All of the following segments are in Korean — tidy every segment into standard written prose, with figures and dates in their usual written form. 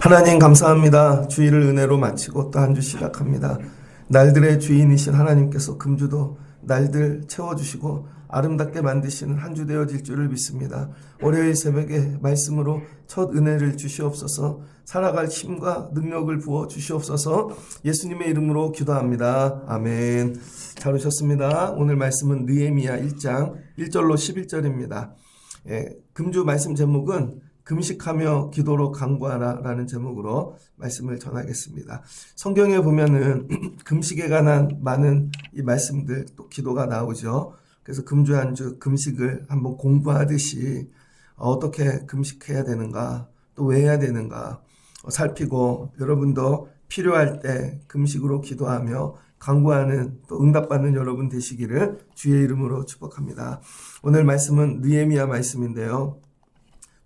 하나님 감사합니다. 주일을 은혜로 마치고 또 한 주 시작합니다. 날들의 주인이신 하나님께서 금주도 날들 채워주시고 아름답게 만드시는 한 주 되어질 줄을 믿습니다. 월요일 새벽에 말씀으로 첫 은혜를 주시옵소서. 살아갈 힘과 능력을 부어 주시옵소서. 예수님의 이름으로 기도합니다. 아멘. 잘 오셨습니다. 오늘 말씀은 느헤미야 1장 1절로 11절입니다. 금주 말씀 제목은 금식하며 기도로 간구하라 라는 제목으로 말씀을 전하겠습니다. 성경에 보면은 금식에 관한 많은 이 말씀들 또 기도가 나오죠. 그래서 금주 한 주 금식을 한번 공부하듯이 어떻게 금식해야 되는가 또 왜 해야 되는가 살피고 여러분도 필요할 때 금식으로 기도하며 간구하는 또 응답받는 여러분 되시기를 주의 이름으로 축복합니다. 오늘 말씀은 느헤미야 말씀인데요.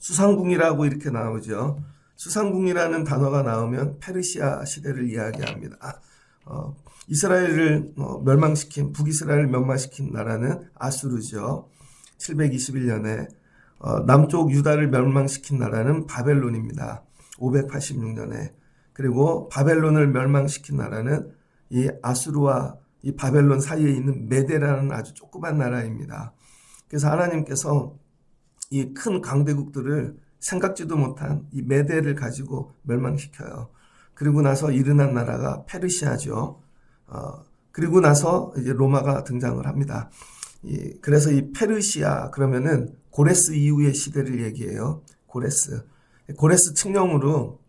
수상궁이라고 이렇게 나오죠. 수상궁이라는 단어가 나오면 페르시아 시대를 이야기합니다. 이스라엘을 멸망시킨 북이스라엘을 멸망시킨 나라는 아수르죠. 721년에 남쪽 유다를 멸망시킨 나라는 바벨론입니다. 586년에 그리고 바벨론을 멸망시킨 나라는 이 아수르와 이 바벨론 사이에 있는 메데라는 아주 조그만 나라입니다. 그래서 하나님께서 이 큰 강대국들을 생각지도 못한 이 메대를 가지고 멸망시켜요. 그리고 나서 일어난 나라가 페르시아죠. 그리고 나서 이제 로마가 등장을 합니다. 그래서 이 페르시아 그러면은 고레스 이후의 시대를 얘기해요. 고레스 칙령으로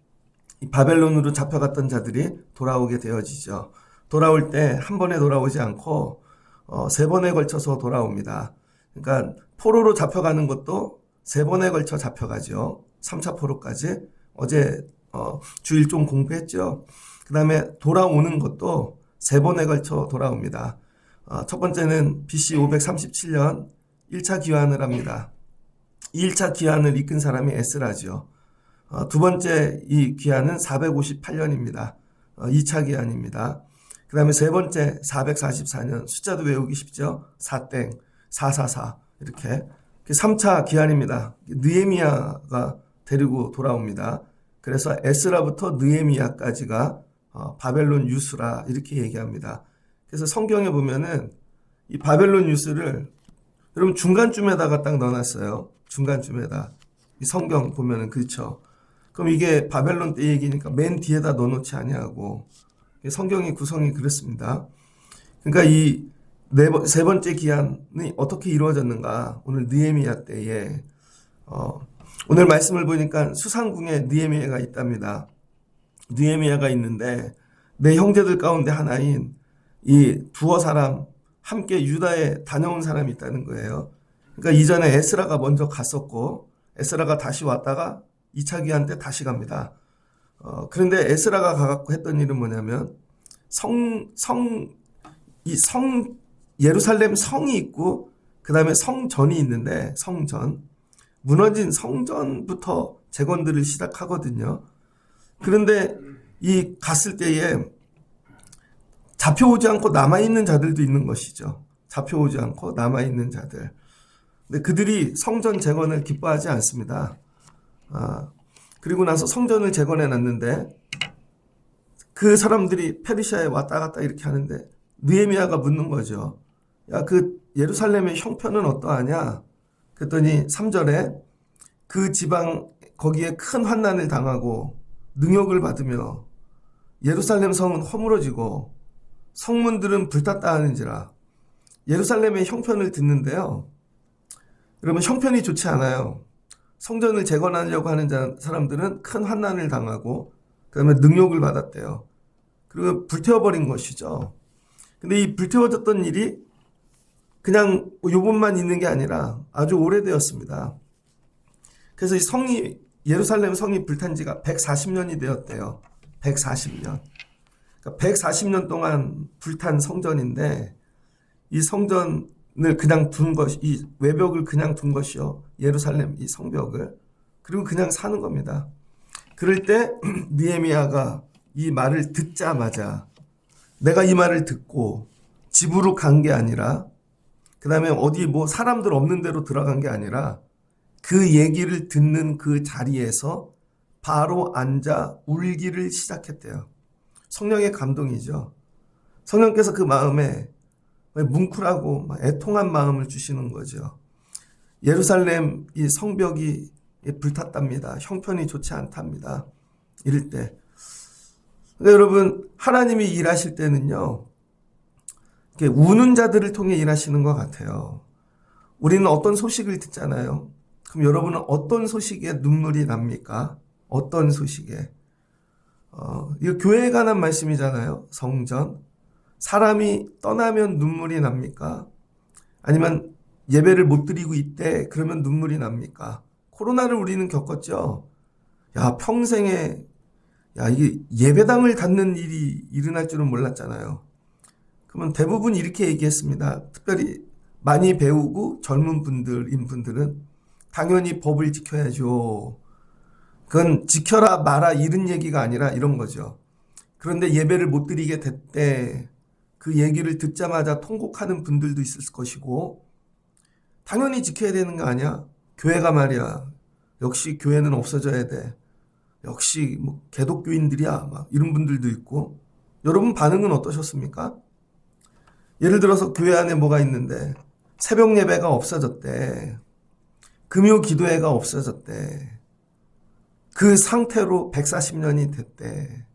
이 바벨론으로 잡혀갔던 자들이 돌아오게 되어지죠. 돌아올 때 한 번에 돌아오지 않고 세 번에 걸쳐서 돌아옵니다. 그러니까 포로로 잡혀가는 것도 세 번에 걸쳐 잡혀가죠. 3차 포로까지. 어제 주일 좀 공부했죠. 그 다음에 돌아오는 것도 세 번에 걸쳐 돌아옵니다. 첫 번째는 BC 537년 1차 기환을 합니다. 이 1차 기환을 이끈 사람이 에스라죠. 두 번째 이 기환은 458년입니다. 2차 기환입니다. 그 다음에 세 번째 444년 숫자도 외우기 쉽죠. 4땡 444 이렇게 3차 기한입니다. 느헤미야가 데리고 돌아옵니다. 그래서 에스라부터 느헤미야까지가 바벨론 유수라 이렇게 얘기합니다. 그래서 성경에 보면은 이 바벨론 유수를 여러분 중간쯤에다가 딱 넣어놨어요. 중간쯤에다. 이 성경 보면은 그렇죠. 그럼 이게 바벨론 때 얘기니까 맨 뒤에다 넣어놓지 아니하고 성경의 구성이 그렇습니다. 그러니까 이 세 번째 기한이 어떻게 이루어졌는가? 오늘 느헤미야 때에 오늘 말씀을 보니까 수상궁에 느헤미야가 있답니다. 느헤미야가 있는데 내 형제들 가운데 하나인 이 두어 사람 함께 유다에 다녀온 사람이 있다는 거예요. 그러니까 이전에 에스라가 먼저 갔었고 에스라가 다시 왔다가 2차 기한 때 다시 갑니다. 그런데 에스라가 가갖고 했던 일은 뭐냐면 예루살렘 성이 있고 그 다음에 성전이 있는데 성전 무너진 성전부터 재건들을 시작하거든요. 그런데 이 갔을 때에 잡혀오지 않고 남아있는 자들도 있는 것이죠. 잡혀오지 않고 남아있는 자들. 근데 그들이 성전 재건을 기뻐하지 않습니다. 그리고 나서 성전을 재건해 놨는데 그 사람들이 페르시아에 왔다 갔다 이렇게 하는데 느헤미야가 묻는 거죠. 야, 그 예루살렘의 형편은 어떠하냐? 그랬더니 3절에 그 지방 거기에 큰 환난을 당하고 능욕을 받으며 예루살렘 성은 허물어지고 성문들은 불탔다 하는지라. 예루살렘의 형편을 듣는데요. 여러분 형편이 좋지 않아요. 성전을 재건하려고 하는 사람들은 큰 환난을 당하고 그다음에 능욕을 받았대요. 그리고 불태워버린 것이죠. 근데 이 불태워졌던 일이 그냥 요번만 있는 게 아니라 아주 오래되었습니다. 그래서 이 예루살렘 성이 불탄 지가 140년이 되었대요. 140년. 그러니까 140년 동안 불탄 성전인데 이 성전을 그냥 이 외벽을 그냥 둔 것이요. 예루살렘 이 성벽을. 그리고 그냥 사는 겁니다. 그럴 때 느헤미야가 이 말을 듣자마자 내가 이 말을 듣고 집으로 간 게 아니라 그 다음에 어디 사람들 없는 데로 들어간 게 아니라 그 얘기를 듣는 그 자리에서 바로 앉아 울기를 시작했대요. 성령의 감동이죠. 성령께서 그 마음에 뭉클하고 애통한 마음을 주시는 거죠. 예루살렘 이 성벽이 불탔답니다. 형편이 좋지 않답니다. 이럴 때. 근데 여러분, 하나님이 일하실 때는요, 우는 자들을 통해 일하시는 것 같아요. 우리는 어떤 소식을 듣잖아요. 그럼 여러분은 어떤 소식에 눈물이 납니까? 어떤 소식에? 이거 교회에 관한 말씀이잖아요. 성전. 사람이 떠나면 눈물이 납니까? 아니면 예배를 못 드리고 있대 그러면 눈물이 납니까? 코로나를 우리는 겪었죠. 야, 평생에 이게 예배당을 닫는 일이 일어날 줄은 몰랐잖아요. 그러면 대부분 이렇게 얘기했습니다. 특별히 많이 배우고 젊은 분들은 당연히 법을 지켜야죠. 그건 지켜라 마라 이런 얘기가 아니라 이런 거죠. 그런데 예배를 못 드리게 됐대. 그 얘기를 듣자마자 통곡하는 분들도 있을 것이고, 당연히 지켜야 되는 거 아니야? 교회가 말이야. 역시 교회는 없어져야 돼. 역시 뭐 개독교인들이야. 막 이런 분들도 있고. 여러분 반응은 어떠셨습니까? 예를 들어서 교회 안에 뭐가 있는데 새벽 예배가 없어졌대. 금요 기도회가 없어졌대. 그 상태로 140년이 됐대.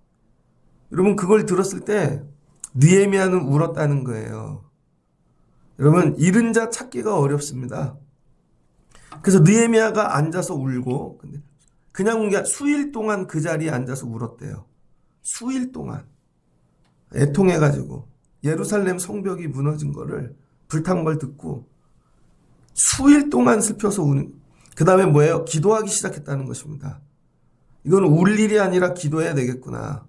여러분 그걸 들었을 때 느헤미야는 울었다는 거예요. 여러분 잃은 자 찾기가 어렵습니다. 그래서 느헤미야가 앉아서 울고 그냥 운 게 수일 동안 그 자리에 앉아서 울었대요. 수일 동안 애통해가지고 예루살렘 성벽이 무너진 거를 불탄 걸 듣고 수일 동안 슬퍼서 우는. 그 다음에 뭐예요? 기도하기 시작했다는 것입니다. 이건 울 일이 아니라 기도해야 되겠구나.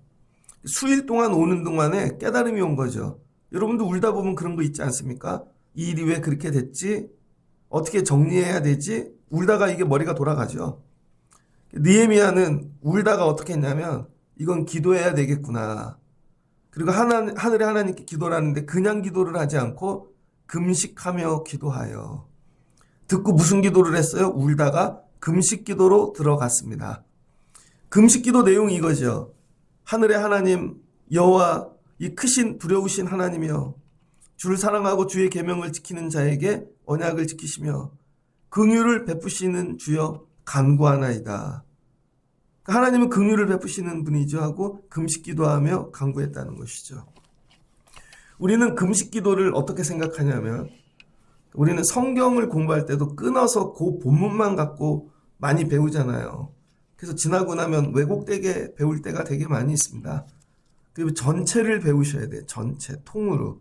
수일 동안 오는 동안에 깨달음이 온 거죠. 여러분도 울다 보면 그런 거 있지 않습니까? 이 일이 왜 그렇게 됐지? 어떻게 정리해야 되지? 울다가 이게 머리가 돌아가죠. 느헤미야는 울다가 어떻게 했냐면 이건 기도해야 되겠구나. 그리고 하늘의 하나님께 기도를 하는데 그냥 기도를 하지 않고 금식하며 기도하여. 듣고 무슨 기도를 했어요? 울다가 금식 기도로 들어갔습니다. 금식 기도 내용이 이거죠. 하늘의 하나님 여호와 이 크신 두려우신 하나님이여 주를 사랑하고 주의 계명을 지키는 자에게 언약을 지키시며 긍휼을 베푸시는 주여 간구하나이다. 하나님은 긍휼을 베푸시는 분이죠 하고 금식 기도하며 간구했다는 것이죠. 우리는 금식 기도를 어떻게 생각하냐면 우리는 성경을 공부할 때도 끊어서 그 본문만 갖고 많이 배우잖아요. 그래서 지나고 나면 왜곡되게 배울 때가 되게 많이 있습니다. 그리고 전체를 배우셔야 돼요. 전체, 통으로.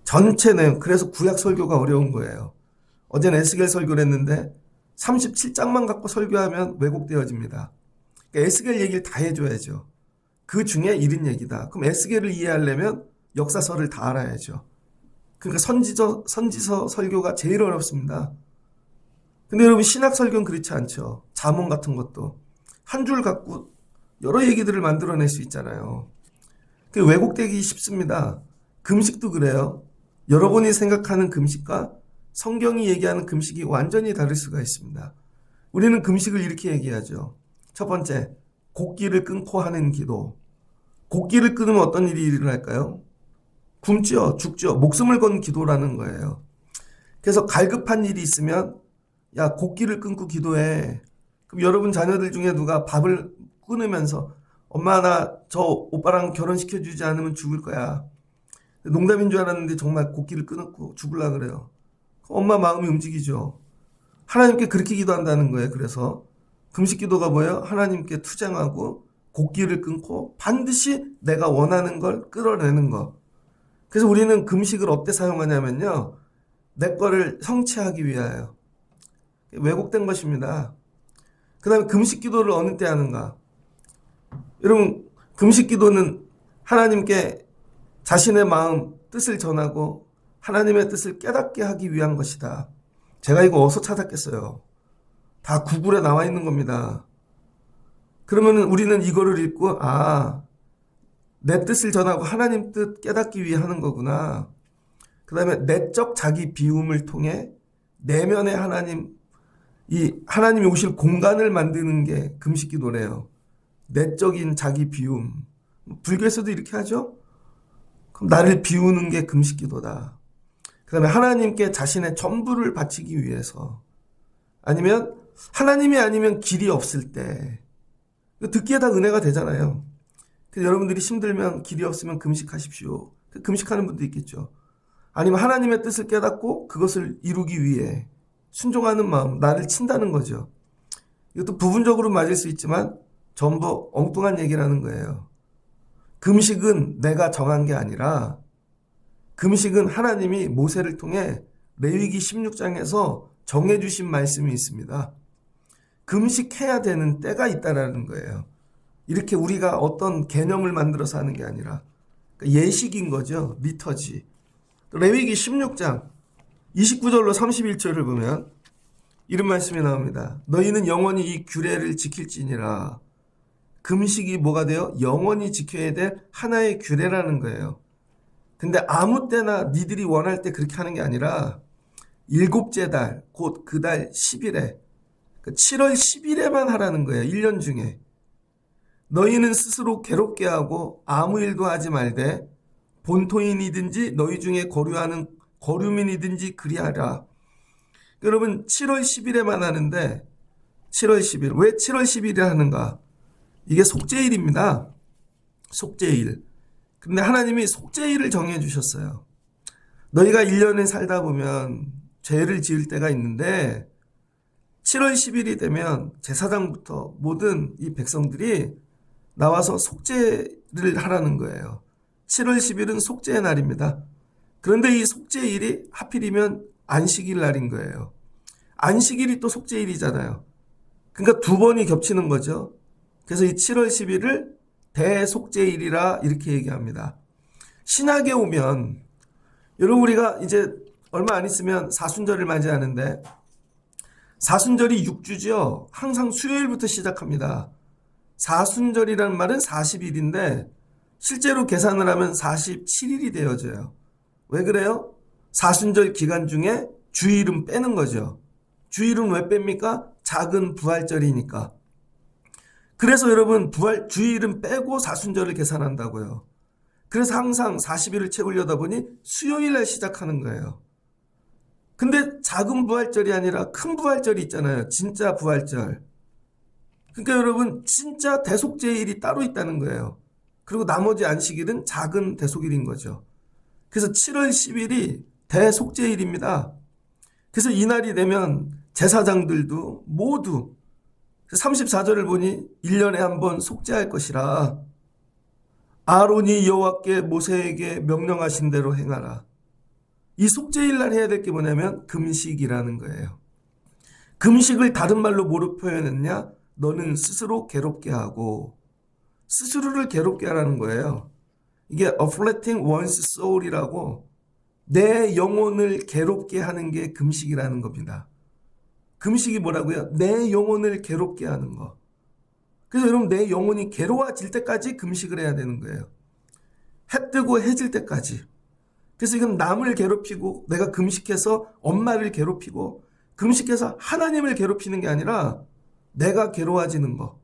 전체 내용. 그래서 구약 설교가 어려운 거예요. 어제는 에스겔 설교를 했는데 37장만 갖고 설교하면 왜곡되어집니다. 그러니까 에스겔 얘기를 다 해줘야죠. 그 중에 이런 얘기다. 그럼 에스겔을 이해하려면 역사서를 다 알아야죠. 그러니까 선지서 설교가 제일 어렵습니다. 근데 여러분 신학 설교는 그렇지 않죠. 잠언 같은 것도 한 줄 갖고 여러 얘기들을 만들어낼 수 있잖아요. 그게 왜곡되기 쉽습니다. 금식도 그래요. 여러분이 생각하는 금식과 성경이 얘기하는 금식이 완전히 다를 수가 있습니다. 우리는 금식을 이렇게 얘기하죠. 첫 번째, 곡기를 끊고 하는 기도. 곡기를 끊으면 어떤 일이 일어날까요? 굶죠, 죽죠. 목숨을 건 기도라는 거예요. 그래서 갈급한 일이 있으면 야, 곡기를 끊고 기도해. 그럼 여러분 자녀들 중에 누가 밥을 끊으면서 엄마 나 저 오빠랑 결혼시켜주지 않으면 죽을 거야. 농담인 줄 알았는데 정말 곡기를 끊고 죽으려고 그래요. 엄마 마음이 움직이죠. 하나님께 그렇게 기도한다는 거예요. 그래서 금식 기도가 뭐예요? 하나님께 투쟁하고 곡기를 끊고 반드시 내가 원하는 걸 끌어내는 거. 그래서 우리는 금식을 어때 사용하냐면요. 내 거를 성취하기 위하여. 왜곡된 것입니다. 그 다음에 금식 기도를 어느 때 하는가? 여러분 금식 기도는 하나님께 자신의 마음, 뜻을 전하고 하나님의 뜻을 깨닫게 하기 위한 것이다. 제가 이거 어디서 찾았겠어요? 다 구글에 나와 있는 겁니다. 그러면 우리는 이거를 읽고 내 뜻을 전하고 하나님 뜻 깨닫기 위해 하는 거구나. 그 다음에 내적 자기 비움을 통해 내면의 하나님 이 하나님이 오실 공간을 만드는 게 금식 기도래요. 내적인 자기 비움. 불교에서도 이렇게 하죠. 그럼 나를 비우는 게 금식 기도다. 그 다음에 하나님께 자신의 전부를 바치기 위해서, 아니면 하나님이 아니면 길이 없을 때, 듣기에 다 은혜가 되잖아요. 그래서 여러분들이 힘들면 길이 없으면 금식하십시오. 금식하는 분도 있겠죠. 아니면 하나님의 뜻을 깨닫고 그것을 이루기 위해 순종하는 마음, 나를 친다는 거죠. 이것도 부분적으로 맞을 수 있지만 전부 엉뚱한 얘기라는 거예요. 금식은 내가 정한 게 아니라 금식은 하나님이 모세를 통해 레위기 16장에서 정해주신 말씀이 있습니다. 금식해야 되는 때가 있다라는 거예요. 이렇게 우리가 어떤 개념을 만들어서 하는 게 아니라 예식인 거죠. 리터지. 레위기 16장 29절로 31절을 보면 이런 말씀이 나옵니다. 너희는 영원히 이 규례를 지킬지니라. 금식이 뭐가 돼요? 영원히 지켜야 될 하나의 규례라는 거예요. 근데 아무 때나 니들이 원할 때 그렇게 하는 게 아니라 일곱째 달, 곧 그 달 10일에 7월 10일에만 하라는 거예요. 1년 중에. 너희는 스스로 괴롭게 하고 아무 일도 하지 말되 본토인이든지 너희 중에 거류하는 거류민이든지 그리하라. 여러분 7월 10일에만 하는데 7월 10일. 왜 7월 10일에 하는가? 이게 속죄일입니다. 속죄일. 근데 하나님이 속죄일을 정해 주셨어요. 너희가 1년을 살다 보면 죄를 지을 때가 있는데 7월 10일이 되면 제사장부터 모든 이 백성들이 나와서 속죄를 하라는 거예요. 7월 10일은 속죄의 날입니다. 그런데 이 속죄일이 하필이면 안식일 날인 거예요. 안식일이 또 속죄일이잖아요. 그러니까 두 번이 겹치는 거죠. 그래서 이 7월 10일을 대속죄일이라 이렇게 얘기합니다. 신약에 오면 여러분 우리가 이제 얼마 안 있으면 사순절을 맞이하는데 사순절이 6주죠. 항상 수요일부터 시작합니다. 사순절이라는 말은 40일인데 실제로 계산을 하면 47일이 되어져요. 왜 그래요? 사순절 기간 중에 주일은 빼는 거죠. 주일은 왜 뺍니까? 작은 부활절이니까. 그래서 여러분 주일은 빼고 사순절을 계산한다고요. 그래서 항상 40일을 채우려다 보니 수요일날 시작하는 거예요. 근데 작은 부활절이 아니라 큰 부활절이 있잖아요. 진짜 부활절. 그러니까 여러분 진짜 대속죄일이 따로 있다는 거예요. 그리고 나머지 안식일은 작은 대속일인 거죠. 그래서 7월 10일이 대속죄일입니다. 그래서 이날이 되면 제사장들도 모두 34절을 보니 1년에 한 번 속죄할 것이라. 아론이 여호와께 모세에게 명령하신 대로 행하라. 이 속죄일 날 해야 될 게 뭐냐면 금식이라는 거예요. 금식을 다른 말로 뭐로 표현했냐? 너는 스스로 괴롭게 하고 스스로를 괴롭게 하라는 거예요. 이게 afflicting one's soul이라고 내 영혼을 괴롭게 하는 게 금식이라는 겁니다. 금식이 뭐라고요? 내 영혼을 괴롭게 하는 거. 그래서 여러분 내 영혼이 괴로워질 때까지 금식을 해야 되는 거예요. 해 뜨고 해질 때까지. 그래서 이건 남을 괴롭히고 내가 금식해서 엄마를 괴롭히고 금식해서 하나님을 괴롭히는 게 아니라 내가 괴로워지는 거.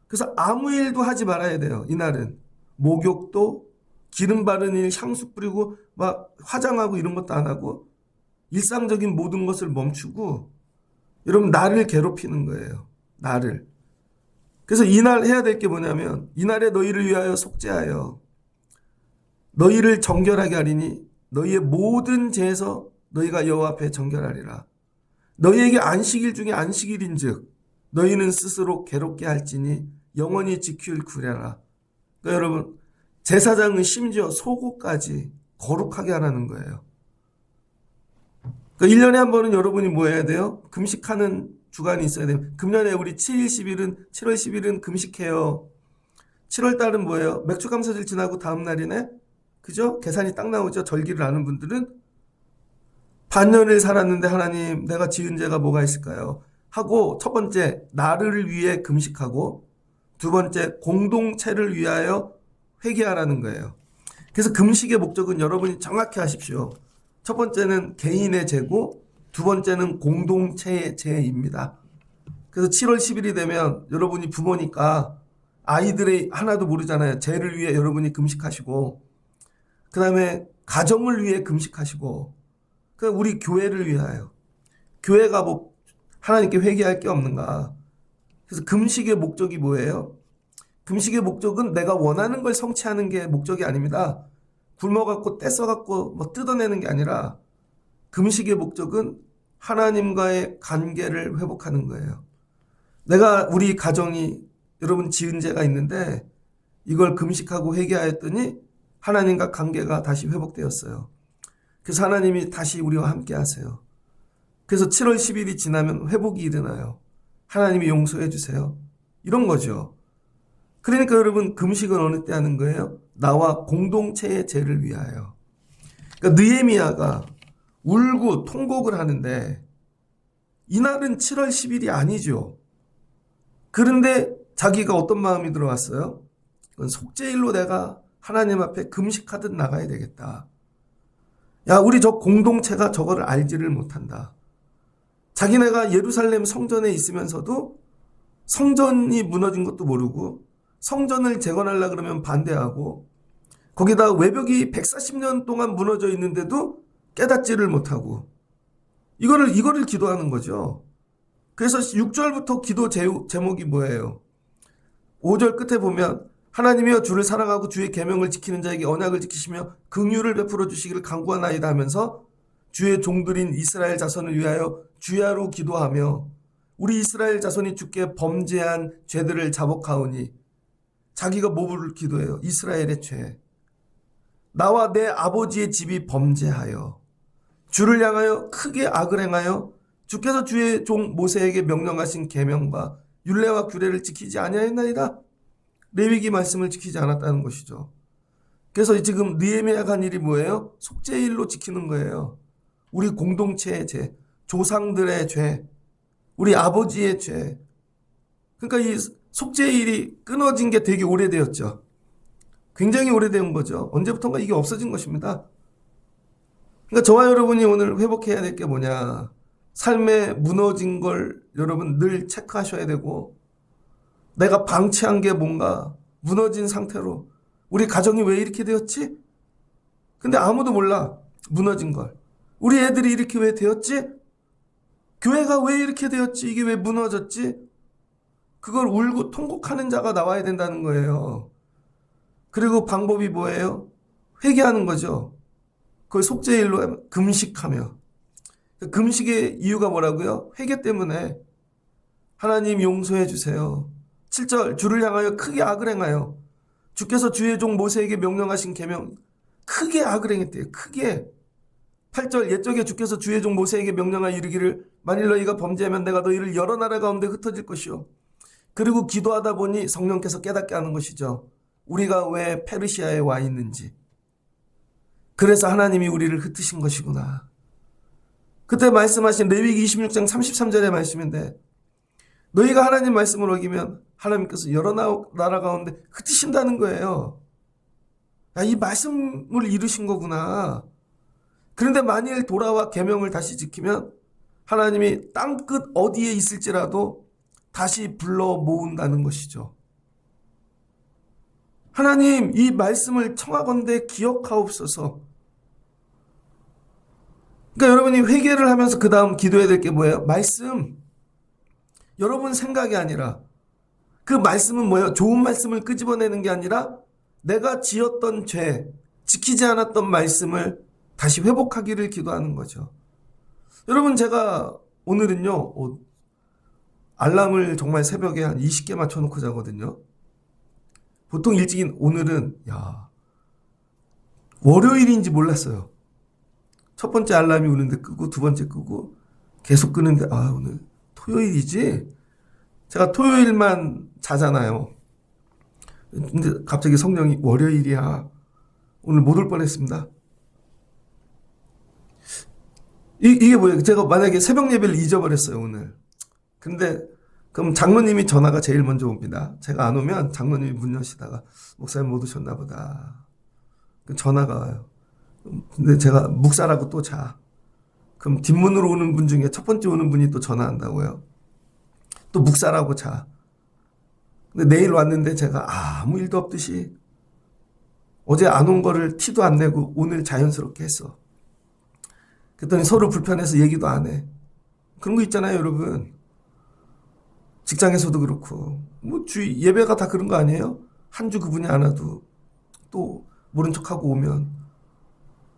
그래서 아무 일도 하지 말아야 돼요. 이날은. 목욕도 기름 바르는 일, 향수 뿌리고 막 화장하고 이런 것도 안 하고 일상적인 모든 것을 멈추고 여러분 나를 괴롭히는 거예요. 나를. 그래서 이날 해야 될 게 뭐냐면 이날에 너희를 위하여 속죄하여 너희를 정결하게 하리니 너희의 모든 죄에서 너희가 여호와 앞에 정결하리라. 너희에게 안식일 중에 안식일인즉 너희는 스스로 괴롭게 할지니 영원히 지킬 구려라. 그러니까 여러분 제사장은 심지어 속옷까지 거룩하게 하라는 거예요. 그러니까 1년에 한 번은 여러분이 뭐 해야 돼요? 금식하는 주간이 있어야 돼요. 금년에 우리 7월 10일은 금식해요. 7월 달은 뭐예요? 맥주 감사절 지나고 다음 날이네? 그죠? 계산이 딱 나오죠. 절기를 아는 분들은 반년을 살았는데 하나님 내가 지은 죄가 뭐가 있을까요? 하고 첫 번째 나를 위해 금식하고 두 번째 공동체를 위하여 회개하라는 거예요. 그래서 금식의 목적은 여러분이 정확히 하십시오. 첫 번째는 개인의 죄고 두 번째는 공동체의 죄입니다. 그래서 7월 10일이 되면 여러분이 부모니까 아이들의 하나도 모르잖아요. 죄를 위해 여러분이 금식하시고, 그 다음에 가정을 위해 금식하시고, 우리 교회를 위하여. 교회가 뭐 하나님께 회개할 게 없는가. 그래서 금식의 목적이 뭐예요? 금식의 목적은 내가 원하는 걸 성취하는 게 목적이 아닙니다. 굶어갖고 떼써갖고 뭐 뜯어내는 게 아니라 금식의 목적은 하나님과의 관계를 회복하는 거예요. 내가 우리 가정이 여러분 지은 죄가 있는데 이걸 금식하고 회개하였더니 하나님과 관계가 다시 회복되었어요. 그래서 하나님이 다시 우리와 함께 하세요. 그래서 7월 10일이 지나면 회복이 일어나요. 하나님이 용서해 주세요. 이런 거죠. 그러니까 여러분 금식은 어느 때 하는 거예요? 나와 공동체의 죄를 위하여. 그러니까 느헤미야가 울고 통곡을 하는데 이날은 7월 10일이 아니죠. 그런데 자기가 어떤 마음이 들어왔어요? 속죄일로 내가 하나님 앞에 금식하듯 나가야 되겠다. 야, 우리 저 공동체가 저거를 알지를 못한다. 자기네가 예루살렘 성전에 있으면서도 성전이 무너진 것도 모르고 성전을 재건하려고 그러면 반대하고 거기다 외벽이 140년 동안 무너져 있는데도 깨닫지를 못하고 이거를 기도하는 거죠. 그래서 6절부터 기도 제목이 뭐예요? 5절 끝에 보면 하나님이여 주를 사랑하고 주의 계명을 지키는 자에게 언약을 지키시며 긍휼을 베풀어 주시기를 간구하나이다 하면서 주의 종들인 이스라엘 자손을 위하여 주야로 기도하며 우리 이스라엘 자손이 주께 범죄한 죄들을 자복하오니 자기가 뭐를 기도해요? 이스라엘의 죄. 나와 내 아버지의 집이 범죄하여 주를 향하여 크게 악을 행하여 주께서 주의 종 모세에게 명령하신 계명과 율례와 규례를 지키지 아니하였나이다. 레위기 말씀을 지키지 않았다는 것이죠. 그래서 지금 느헤미야가 한 일이 뭐예요? 속죄일로 지키는 거예요. 우리 공동체의 죄, 조상들의 죄, 우리 아버지의 죄. 그러니까 이 속죄일이 끊어진 게 되게 오래되었죠. 굉장히 오래된 거죠. 언제부턴가 이게 없어진 것입니다. 그러니까 저와 여러분이 오늘 회복해야 될 게 뭐냐. 삶에 무너진 걸 여러분 늘 체크하셔야 되고 내가 방치한 게 뭔가 무너진 상태로 우리 가정이 왜 이렇게 되었지? 근데 아무도 몰라. 무너진 걸. 우리 애들이 이렇게 왜 되었지? 교회가 왜 이렇게 되었지? 이게 왜 무너졌지? 그걸 울고 통곡하는 자가 나와야 된다는 거예요. 그리고 방법이 뭐예요? 회개하는 거죠. 그걸 속죄일로 금식하며. 금식의 이유가 뭐라고요? 회개 때문에. 하나님 용서해 주세요. 7절 주를 향하여 크게 악을 행하여 주께서 주의 종 모세에게 명령하신 계명 크게 악을 행했대요. 크게. 8절 옛적에 주께서 주의 종 모세에게 명령하여 이르기를 만일 너희가 범죄하면 내가 너희를 여러 나라 가운데 흩어질 것이요. 그리고 기도하다 보니 성령께서 깨닫게 하는 것이죠. 우리가 왜 페르시아에 와 있는지. 그래서 하나님이 우리를 흩으신 것이구나. 그때 말씀하신 레위기 26장 33절의 말씀인데 너희가 하나님 말씀을 어기면 하나님께서 여러 나라 가운데 흩으신다는 거예요. 야, 이 말씀을 이루신 거구나. 그런데 만일 돌아와 계명을 다시 지키면 하나님이 땅끝 어디에 있을지라도 다시 불러 모은다는 것이죠. 하나님 이 말씀을 청하건대 기억하옵소서. 그러니까 여러분이 회개를 하면서 그 다음 기도해야 될 게 뭐예요? 말씀. 여러분 생각이 아니라 그 말씀은 뭐예요? 좋은 말씀을 끄집어내는 게 아니라 내가 지었던 죄, 지키지 않았던 말씀을 다시 회복하기를 기도하는 거죠. 여러분 제가 오늘은요. 알람을 정말 새벽에 한 20개 맞춰놓고 자거든요. 보통 일찍인 오늘은 월요일인지 몰랐어요. 첫 번째 알람이 우는데 끄고 두 번째 끄고 계속 끄는데 오늘 토요일이지? 제가 토요일만 자잖아요. 근데 갑자기 성령이 월요일이야. 오늘 못 올 뻔했습니다. 이게 뭐예요? 제가 만약에 새벽 예배를 잊어버렸어요, 오늘. 근데 그럼 장로님이 전화가 제일 먼저 옵니다. 제가 안 오면 장로님이 문 여시다가 목사님 못 오셨나 보다. 전화가 와요. 근데 제가 묵살하고 또 자. 그럼 뒷문으로 오는 분 중에 첫 번째 오는 분이 또 전화한다고요. 또 묵살하고 자. 근데 내일 왔는데 제가 아무 일도 없듯이 어제 안 온 거를 티도 안 내고 오늘 자연스럽게 했어. 그랬더니 서로 불편해서 얘기도 안 해. 그런 거 있잖아요, 여러분. 직장에서도 그렇고. 뭐 주의 예배가 다 그런 거 아니에요? 한 주 그분이 안 와도 또 모른 척하고 오면.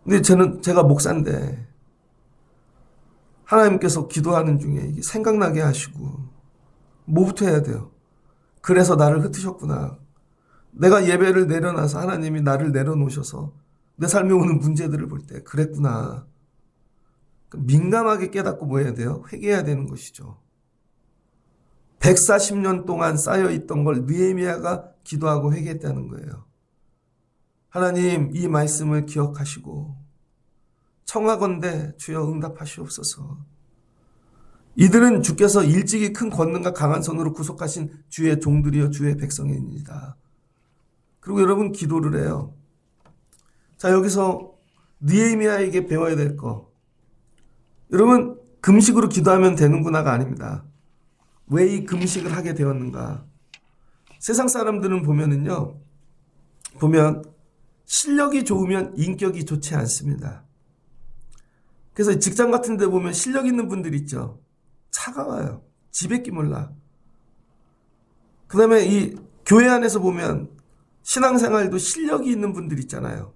근데 제가 목사인데 하나님께서 기도하는 중에 이게 생각나게 하시고 뭐부터 해야 돼요? 그래서 나를 흩으셨구나. 내가 예배를 내려놔서 하나님이 나를 내려놓으셔서 내 삶에 오는 문제들을 볼 때 그랬구나. 민감하게 깨닫고 뭐 해야 돼요? 회개해야 되는 것이죠. 140년 동안 쌓여있던 걸 느헤미야가 기도하고 회개했다는 거예요. 하나님 이 말씀을 기억하시고 청하건대 주여 응답하시옵소서. 이들은 주께서 일찍이 큰 권능과 강한 손으로 구속하신 주의 종들이여 주의 백성입니다. 그리고 여러분 기도를 해요. 자, 여기서 느헤미야에게 배워야 될 거. 여러분 금식으로 기도하면 되는구나가 아닙니다. 왜 이 금식을 하게 되었는가? 세상 사람들은 보면 실력이 좋으면 인격이 좋지 않습니다. 그래서 직장 같은 데 보면 실력 있는 분들 있죠. 차가워요. 지뱉기 몰라. 그 다음에 이 교회 안에서 보면 신앙생활도 실력이 있는 분들 있잖아요.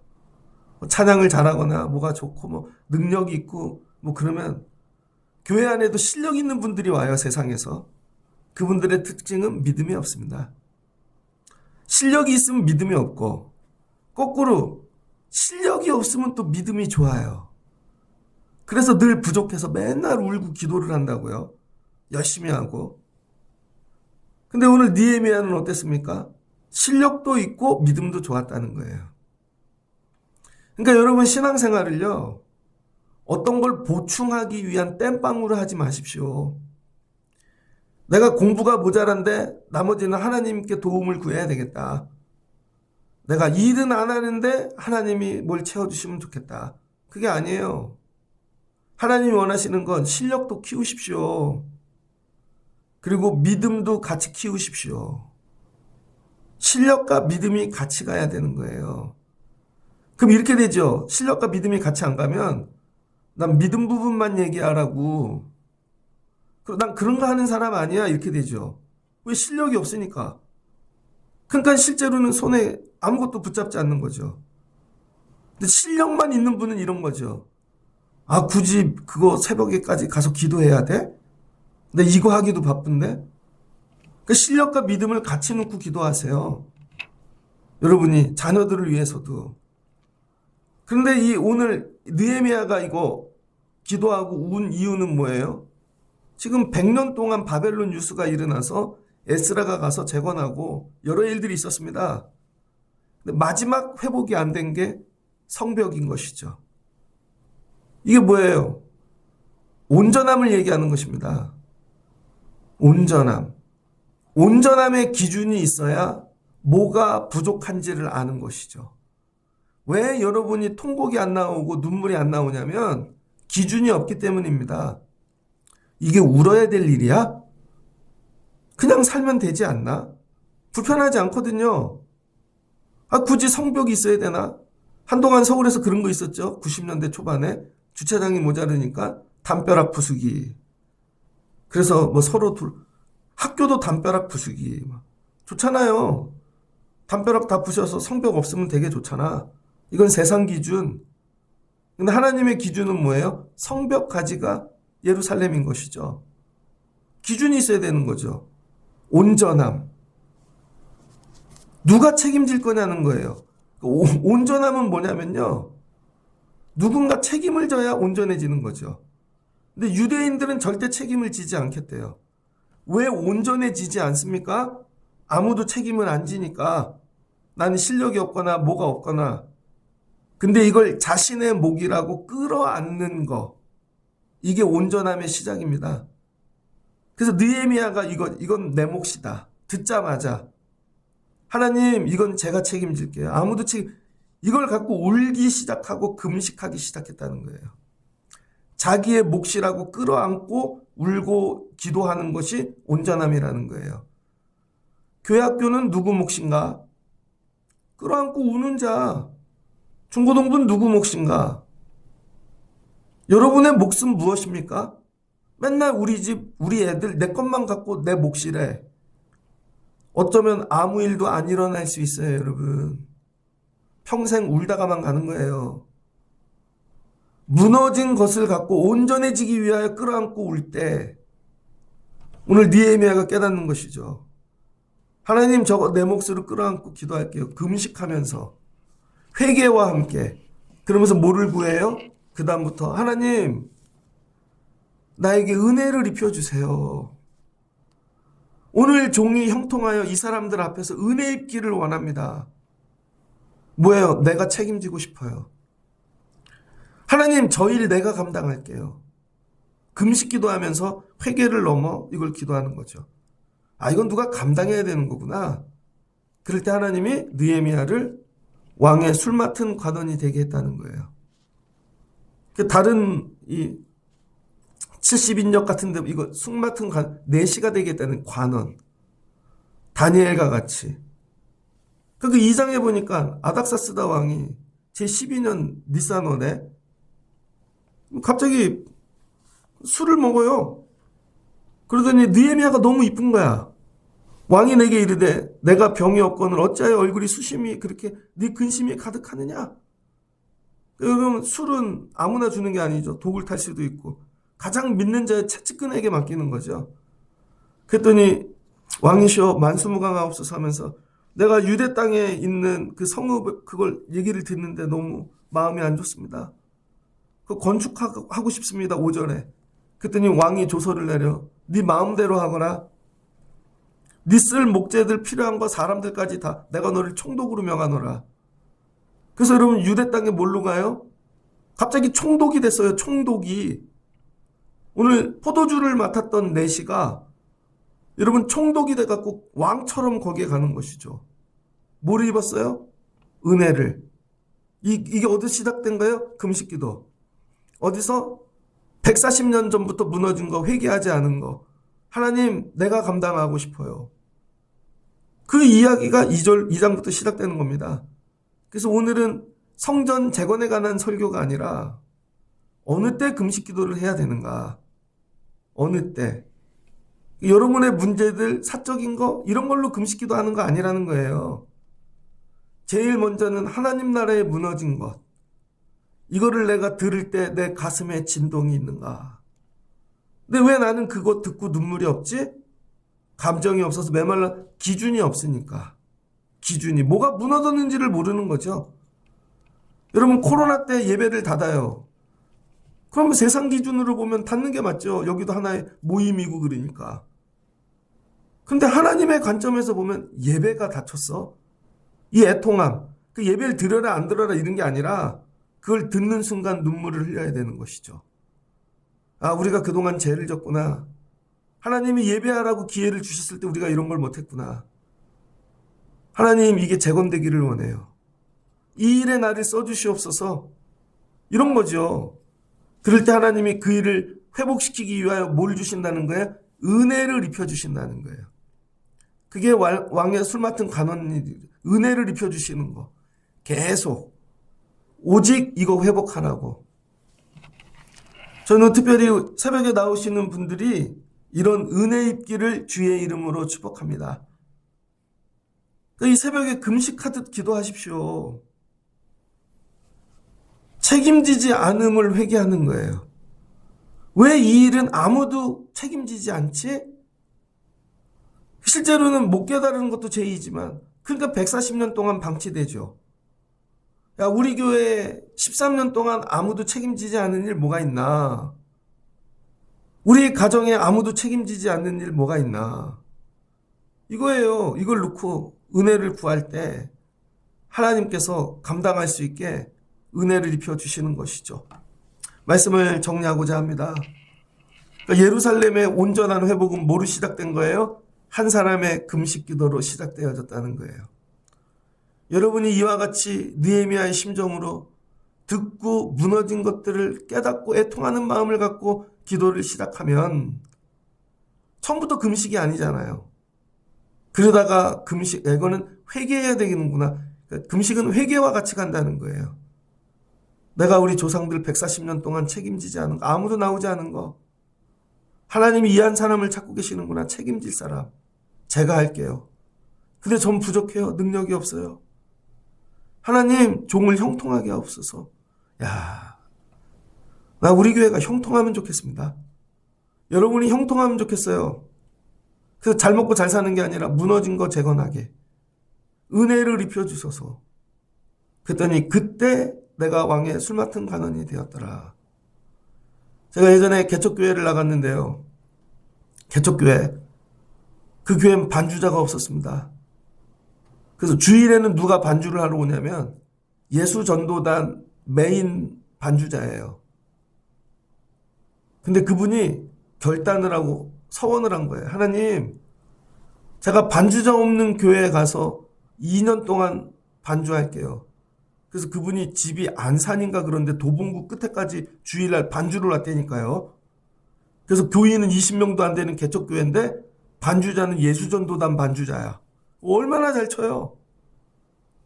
찬양을 잘하거나 뭐가 좋고 뭐 능력이 있고 뭐 그러면 교회 안에도 실력 있는 분들이 와요, 세상에서. 그분들의 특징은 믿음이 없습니다. 실력이 있으면 믿음이 없고 거꾸로 실력이 없으면 또 믿음이 좋아요. 그래서 늘 부족해서 맨날 울고 기도를 한다고요. 열심히 하고. 근데 오늘 느헤미야는 어땠습니까? 실력도 있고 믿음도 좋았다는 거예요. 그러니까 여러분 신앙생활을요. 어떤 걸 보충하기 위한 땜빵으로 하지 마십시오. 내가 공부가 모자란데 나머지는 하나님께 도움을 구해야 되겠다. 내가 일은 안 하는데 하나님이 뭘 채워주시면 좋겠다. 그게 아니에요. 하나님이 원하시는 건 실력도 키우십시오. 그리고 믿음도 같이 키우십시오. 실력과 믿음이 같이 가야 되는 거예요. 그럼 이렇게 되죠. 실력과 믿음이 같이 안 가면 난 믿음 부분만 얘기하라고. 난 그런 거 하는 사람 아니야. 이렇게 되죠. 왜? 실력이 없으니까. 그러니까 실제로는 손에 아무것도 붙잡지 않는 거죠. 근데 실력만 있는 분은 이런 거죠. 아, 굳이 그거 새벽에까지 가서 기도해야 돼? 근데 이거 하기도 바쁜데? 그 실력과 믿음을 같이 놓고 기도하세요. 여러분이 자녀들을 위해서도. 그런데 이 오늘 느헤미야가 이거 기도하고 운 이유는 뭐예요? 지금 100년 동안 바벨론 유수가 일어나서 에스라가 가서 재건하고 여러 일들이 있었습니다. 근데 마지막 회복이 안 된 게 성벽인 것이죠. 이게 뭐예요? 온전함을 얘기하는 것입니다. 온전함. 온전함의 기준이 있어야 뭐가 부족한지를 아는 것이죠. 왜 여러분이 통곡이 안 나오고 눈물이 안 나오냐면 기준이 없기 때문입니다. 이게 울어야 될 일이야? 그냥 살면 되지 않나? 불편하지 않거든요. 아, 굳이 성벽이 있어야 되나? 한동안 서울에서 그런 거 있었죠. 90년대 초반에 주차장이 모자르니까 담벼락 부수기. 그래서 뭐 서로 학교도 담벼락 부수기. 좋잖아요. 담벼락 다 부셔서 성벽 없으면 되게 좋잖아. 이건 세상 기준. 근데 하나님의 기준은 뭐예요? 성벽 가지가 예루살렘인 것이죠. 기준이 있어야 되는 거죠. 온전함. 누가 책임질 거냐는 거예요. 온전함은 뭐냐면요. 누군가 책임을 져야 온전해지는 거죠. 근데 유대인들은 절대 책임을 지지 않겠대요. 왜 온전해지지 않습니까? 아무도 책임을 안 지니까. 나는 실력이 없거나 뭐가 없거나. 근데 이걸 자신의 목이라고 끌어안는 거. 이게 온전함의 시작입니다. 그래서 느헤미야가 이건 내 몫이다. 듣자마자 하나님 이건 제가 책임질게요. 이걸 갖고 울기 시작하고 금식하기 시작했다는 거예요. 자기의 몫이라고 끌어안고 울고 기도하는 것이 온전함이라는 거예요. 교회 학교는 누구 몫인가? 끌어안고 우는 자. 중고등부는 누구 몫인가? 여러분의 몫은 무엇입니까? 맨날 우리 집, 우리 애들 내 것만 갖고 내 몫이래. 어쩌면 아무 일도 안 일어날 수 있어요, 여러분. 평생 울다가만 가는 거예요. 무너진 것을 갖고 온전해지기 위하여 끌어안고 울 때 오늘 느헤미야가 깨닫는 것이죠. 하나님, 저거 내 몫으로 끌어안고 기도할게요. 금식하면서 회개와 함께. 그러면서 뭐를 구해요? 그 다음부터 하나님, 나에게 은혜를 입혀주세요. 오늘 종이 형통하여 이 사람들 앞에서 은혜 입기를 원합니다. 뭐예요? 내가 책임지고 싶어요. 하나님, 저 일 내가 감당할게요. 금식 기도하면서 회개를 넘어 이걸 기도하는 거죠. 아, 이건 누가 감당해야 되는 거구나. 그럴 때 하나님이 느헤미야를 왕의 술 맡은 관원이 되게 했다는 거예요. 다른 이 70인역 같은데 이거 술 맡은 내시가 되겠다는 관원. 다니엘과 같이. 그 2장에 보니까 아닥사스다 왕이 제12년 니산월에 갑자기 술을 먹어요. 그러더니 느헤미야가 너무 이쁜 거야. 왕이 내게 이르되 내가 병이 없거늘 어찌하여 얼굴이 수심이 그렇게 네 근심이 가득하느냐. 그러면 술은 아무나 주는 게 아니죠. 독을 탈 수도 있고 가장 믿는 자의 채찍근에게 맡기는 거죠. 그랬더니 왕이시여 만수무강하옵소서 하면서 내가 유대 땅에 있는 그 성읍 그걸 얘기를 듣는데 너무 마음이 안 좋습니다. 그 건축하고 싶습니다. 5절에. 그랬더니 왕이 조서를 내려 네 마음대로 하거라. 네 쓸 목재들 필요한 거 사람들까지 다 내가 너를 총독으로 명하노라. 그래서 여러분 유대 땅에 뭘로 가요? 갑자기 총독이 됐어요. 총독이. 오늘 포도주를 맡았던 내시가 여러분 총독이 돼갖고 왕처럼 거기에 가는 것이죠. 뭐를 입었어요? 은혜를. 이게 어디서 시작된 거예요? 금식기도. 어디서? 140년 전부터 무너진 거, 회개하지 않은 거. 하나님, 내가 감당하고 싶어요. 그 이야기가 2장부터 시작되는 겁니다. 그래서 오늘은 성전 재건에 관한 설교가 아니라 어느 때 금식기도를 해야 되는가? 어느 때? 여러분의 문제들, 사적인 거 이런 걸로 금식기도 하는 거 아니라는 거예요. 제일 먼저는 하나님 나라에 무너진 것. 이거를 내가 들을 때 내 가슴에 진동이 있는가? 근데 왜 나는 그거 듣고 눈물이 없지? 감정이 없어서 메말라 기준이 없으니까. 기준이 뭐가 무너졌는지를 모르는 거죠. 여러분 코로나 때 예배를 닫아요. 그럼 세상 기준으로 보면 닫는 게 맞죠. 여기도 하나의 모임이고 그러니까. 근데 하나님의 관점에서 보면 예배가 닫혔어. 이 애통함, 그 예배를 들어라 안 들어라 이런 게 아니라 그걸 듣는 순간 눈물을 흘려야 되는 것이죠. 아, 우리가 그동안 죄를 졌구나. 하나님이 예배하라고 기회를 주셨을 때 우리가 이런 걸 못했구나. 하나님, 이게 재건되기를 원해요. 이 일에 나를 써주시옵소서. 이런 거죠. 그럴 때 하나님이 그 일을 회복시키기 위하여 뭘 주신다는 거예요? 은혜를 입혀주신다는 거예요. 그게 왕의 술 맡은 간원이 은혜를 입혀주시는 거. 계속. 오직 이거 회복하라고. 저는 특별히 새벽에 나오시는 분들이 이런 은혜 입기를 주의 이름으로 축복합니다. 이 새벽에 금식하듯 기도하십시오. 책임지지 않음을 회개하는 거예요. 왜 이 일은 아무도 책임지지 않지? 실제로는 못 깨달은 것도 죄이지만 그러니까 140년 동안 방치되죠. 야, 우리 교회 13년 동안 아무도 책임지지 않은 일 뭐가 있나? 우리 가정에 아무도 책임지지 않는 일 뭐가 있나? 이거예요. 이걸 놓고 은혜를 구할 때 하나님께서 감당할 수 있게 은혜를 입혀주시는 것이죠. 말씀을 정리하고자 합니다. 그러니까 예루살렘의 온전한 회복은 뭐로 시작된 거예요? 한 사람의 금식 기도로 시작되어졌다는 거예요. 여러분이 이와 같이 느헤미야의 심정으로 듣고 무너진 것들을 깨닫고 애통하는 마음을 갖고 기도를 시작하면 처음부터 금식이 아니잖아요. 그러다가 이거는 회개해야 되겠는구나. 금식은 회개와 같이 간다는 거예요. 내가 우리 조상들 140년 동안 책임지지 않은 거, 아무도 나오지 않은 거, 하나님이 이한 사람을 찾고 계시는구나. 책임질 사람 제가 할게요. 근데 전 부족해요. 능력이 없어요. 하나님 종을 형통하게 하옵소서. 나 우리 교회가 형통하면 좋겠습니다. 여러분이 형통하면 좋겠어요. 그래서 잘 먹고 잘 사는 게 아니라 무너진 거 재건하게 은혜를 입혀주소서. 그랬더니 그때 내가 왕의 술 맡은 관원이 되었더라. 제가 예전에 개척교회를 나갔는데요. 개척교회. 그 교회는 반주자가 없었습니다. 그래서 주일에는 누가 반주를 하러 오냐면 예수전도단 메인 반주자예요. 근데 그분이 결단을 하고 서원을 한 거예요. 하나님, 제가 반주자 없는 교회에 가서 2년 동안 반주할게요. 그래서 그분이 집이 안산인가 그런데 도봉구 끝에까지 주일날 반주를 왔다니까요. 그래서 교인은 20명도 안 되는 개척교회인데 반주자는 예수전도단 반주자야. 얼마나 잘 쳐요.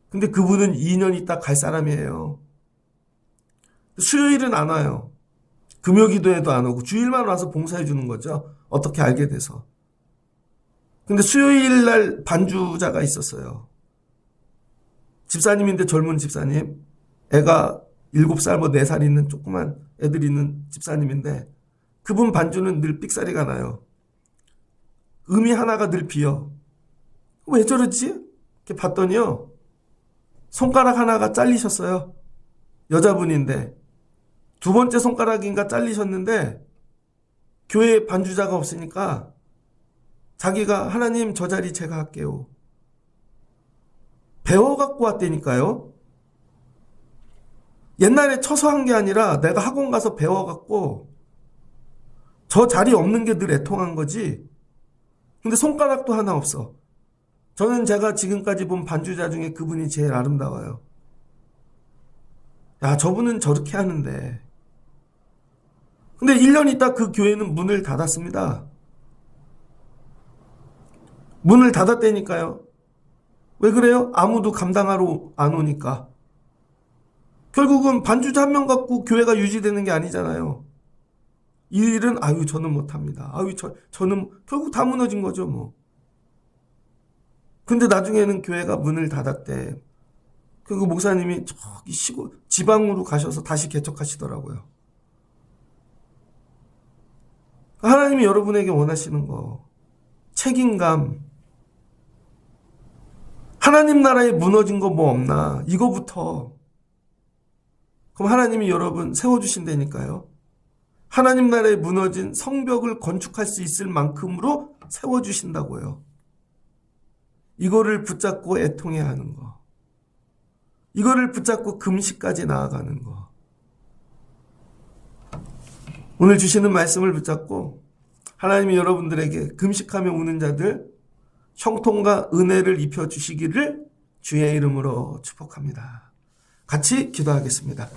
근데 그분은 2년 있다 갈 사람이에요. 수요일은 안 와요. 금요기도에도 안 오고 주일만 와서 봉사해 주는 거죠. 어떻게 알게 돼서. 근데 수요일날 반주자가 있었어요. 집사님인데 젊은 집사님. 애가 7살 뭐 4살 있는 조그만 애들 있는 집사님인데 그분 반주는 늘 삑사리가 나요. 음이 하나가 늘 비어. 왜 저러지? 이렇게 봤더니요. 손가락 하나가 잘리셨어요. 여자분인데. 2번째 손가락인가 잘리셨는데 교회에 반주자가 없으니까 자기가 하나님 저 자리 제가 할게요. 배워갖고 왔다니까요. 옛날에 쳐서 한 게 아니라 내가 학원 가서 배워갖고 저 자리 없는 게 늘 애통한 거지. 근데 손가락도 하나 없어. 저는 제가 지금까지 본 반주자 중에 그분이 제일 아름다워요. 저분은 저렇게 하는데. 근데 1년 있다 그 교회는 문을 닫았습니다. 문을 닫았다니까요. 왜 그래요? 아무도 감당하러 안 오니까. 결국은 반주자 한 명 갖고 교회가 유지되는 게 아니잖아요. 이 일은 저는 못합니다. 저는 결국 다 무너진 거죠 뭐. 근데 나중에는 교회가 문을 닫았대. 그리고 목사님이 저기 지방으로 가셔서 다시 개척하시더라고요. 하나님이 여러분에게 원하시는 거 책임감. 하나님 나라에 무너진 거 뭐 없나? 이거부터. 그럼 하나님이 여러분 세워주신다니까요. 하나님 나라에 무너진 성벽을 건축할 수 있을 만큼으로 세워주신다고요. 이거를 붙잡고 애통해야 하는 거. 이거를 붙잡고 금식까지 나아가는 거. 오늘 주시는 말씀을 붙잡고 하나님이 여러분들에게 금식하며 우는 자들 형통과 은혜를 입혀주시기를 주의 이름으로 축복합니다. 같이 기도하겠습니다.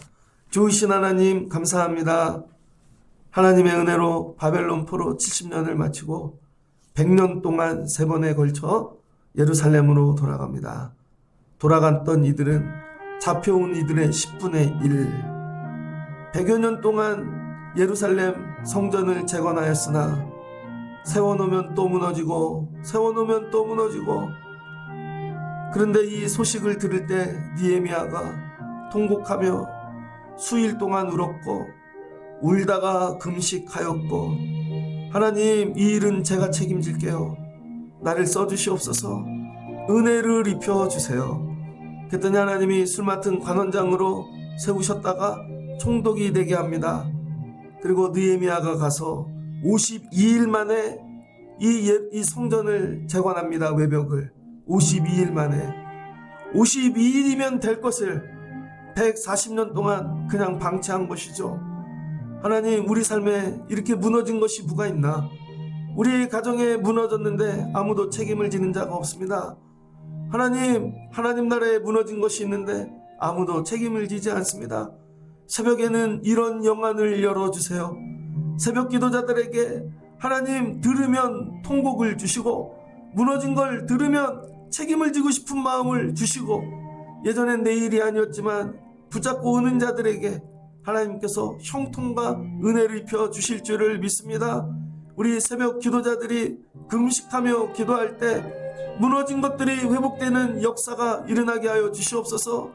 좋으신 하나님 감사합니다. 하나님의 은혜로 바벨론 포로 70년을 마치고 100년 동안 3번에 걸쳐 예루살렘으로 돌아갑니다. 돌아갔던 이들은 잡혀온 이들의 10분의 1. 100여 년 동안 예루살렘 성전을 재건하였으나 세워놓으면 또 무너지고 세워놓으면 또 무너지고. 그런데 이 소식을 들을 때 느헤미야가 통곡하며 수일 동안 울었고 울다가 금식하였고 하나님 이 일은 제가 책임질게요. 나를 써주시옵소서. 은혜를 입혀주세요. 그랬더니 하나님이 술 맡은 관원장으로 세우셨다가 총독이 되게 합니다. 그리고 느헤미야가 가서 52일 만에 이 성전을 재건합니다. 외벽을 52일 만에. 52일이면 될 것을 140년 동안 그냥 방치한 것이죠. 하나님 우리 삶에 이렇게 무너진 것이 뭐가 있나? 우리 가정에 무너졌는데 아무도 책임을 지는 자가 없습니다. 하나님 나라에 무너진 것이 있는데 아무도 책임을 지지 않습니다. 새벽에는 이런 영안을 열어주세요. 새벽 기도자들에게 하나님 들으면 통곡을 주시고 무너진 걸 들으면 책임을 지고 싶은 마음을 주시고 예전엔 내일이 아니었지만 붙잡고 오는 자들에게 하나님께서 형통과 은혜를 입혀 주실 줄을 믿습니다. 우리 새벽 기도자들이 금식하며 기도할 때 무너진 것들이 회복되는 역사가 일어나게 하여 주시옵소서.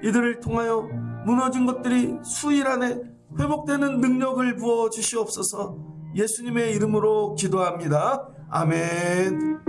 이들을 통하여 무너진 것들이 수일 안에 회복되는 능력을 부어 주시옵소서. 예수님의 이름으로 기도합니다. 아멘.